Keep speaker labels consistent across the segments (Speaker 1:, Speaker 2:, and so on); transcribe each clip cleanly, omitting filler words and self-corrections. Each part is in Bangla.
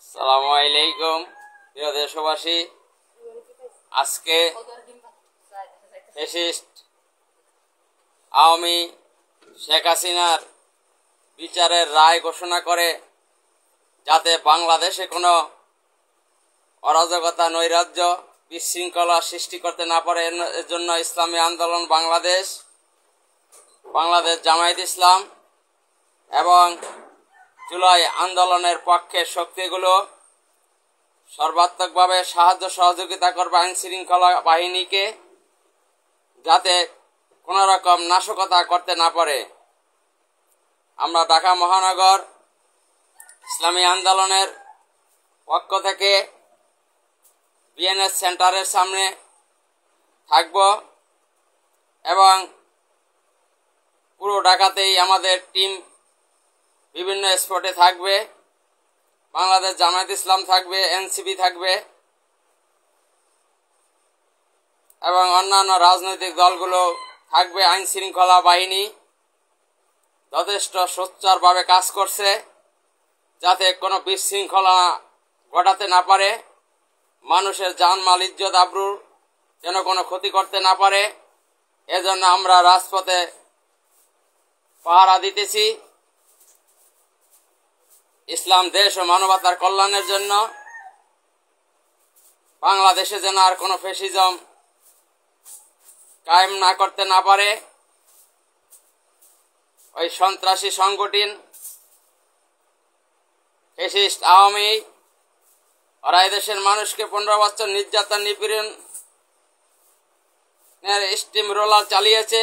Speaker 1: আসসালামু আলাইকুম প্রিয় দেশবাসী। আজকে ফ্যাসিস্ট আওয়ামী শেখ হাসিনার বিচারের রায় ঘোষণা করে যাতে বাংলাদেশে কোনো অরাজকতা, নৈরাজ্য, বিশৃঙ্খলা সৃষ্টি করতে না পারে, এর জন্য ইসলামী আন্দোলন বাংলাদেশ, বাংলাদেশ জামায়াত ইসলাম এবং জুলাই আন্দোলনের পক্ষের শক্তিগুলো সর্বাত্মকভাবে সাহায্য সহযোগিতা করবে আইন শৃঙ্খলা বাহিনীকে, যাতে কোনো রকম নাশকতা করতে না পারে। আমরা ঢাকা মহানগর ইসলামী আন্দোলনের পক্ষ থেকে বিএনএস সেন্টারের সামনে থাকব এবং পুরো ঢাকাতেই আমাদের টিম বিভিন্ন স্পটে থাকবে। বাংলাদেশ জামায়াত ইসলাম থাকবে, এনসিপি থাকবে এবং অন্যান্য রাজনৈতিক দলগুলো থাকবে। আইন শৃঙ্খলা বাহিনী যথেষ্ট সোচ্চারভাবে কাজ করছে যাতে কোনো বিশৃঙ্খলা ঘটাতে না পারে, মানুষের জানমাল, ইজ্জত, আবরুর যেন কোনো ক্ষতি করতে না পারে। এজন্য আমরা রাজপথে পাহারা দিতেছি ইসলাম দেশ ও মানবতার কল্যাণের জন্য। বাংলাদেশে যেন আর কোনো ফ্যাসিজম কায়েম না করতে না পারে। ওই সন্ত্রাসী সংগঠন ফ্যাসিস্ট আওয়ামী, ওরা এদেশের মানুষকে 15 বছর নির্যাতন, নিপীড়নের স্টিম রোলার চালিয়েছে।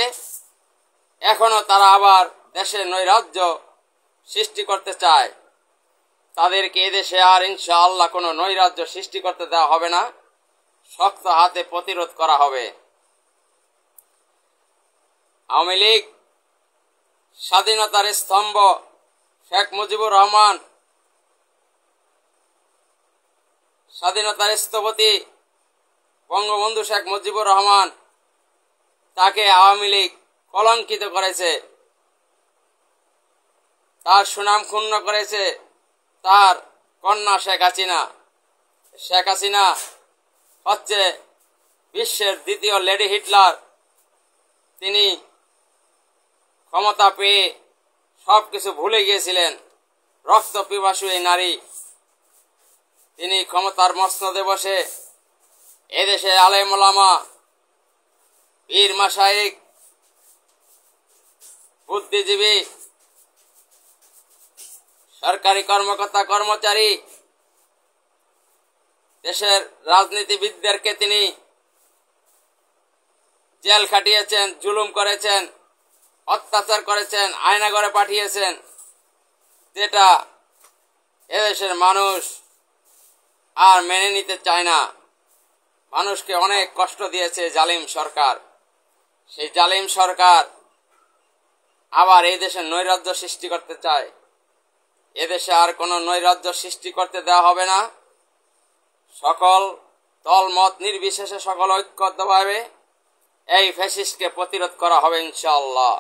Speaker 1: এখনো তারা আবার দেশে নৈরাজ্য সৃষ্টি করতে চায়। তাদেরকে এদেশে আর ইনশাআল্লাহ কোনো নৈরাজ্য সৃষ্টি করতে দেওয়া হবে না, শক্ত হাতে প্রতিরোধ করা হবে। আওয়ামী লীগ স্বাধীনতার স্তম্ভ শেখ মুজিবুর রহমান, স্বাধীনতার স্থপতি বঙ্গবন্ধু শেখ মুজিবুর রহমান, তাকে আওয়ামী লীগ কলঙ্কিত করেছে, তার সুনাম ক্ষুণ্ণ করেছে তার কন্যা শেখ হাসিনা। শেখ হাসিনা হচ্ছে বিশ্বের দ্বিতীয় লেডি হিটলার। তিনি ক্ষমতা পেয়ে সব কিছু ভুলে গিয়েছিলেন। রক্ত পিপাসু এই নারী, তিনি ক্ষমতার মসনদে বসে এদেশে আলেম ওলামা, পীর মাশায়েখ, বুদ্ধিজীবী, সরকারি কর্মকর্তা কর্মচারী, দেশের রাজনীতিবিদদেরকে তিনি জেল খাটিয়েছেন, জুলুম করেছেন, অত্যাচার করেছেন, আয়নাঘরে পাঠিয়েছেন, যেটা এদেশের মানুষ আর মেনে নিতে চায় না। মানুষকে অনেক কষ্ট দিয়েছে জালিম সরকার। সেই জালিম সরকার আবার এই দেশে নৈরাজ্য সৃষ্টি করতে চায়। এদেশে আর কোনো নৈরাজ্য সৃষ্টি করতে দেওয়া হবে না। সকল দল মত নির্বিশেষে সকল ঐক্যবদ্ধভাবে এই ফ্যাসিস্টকে প্রতিরোধ করা হবে ইনশাআল্লাহ।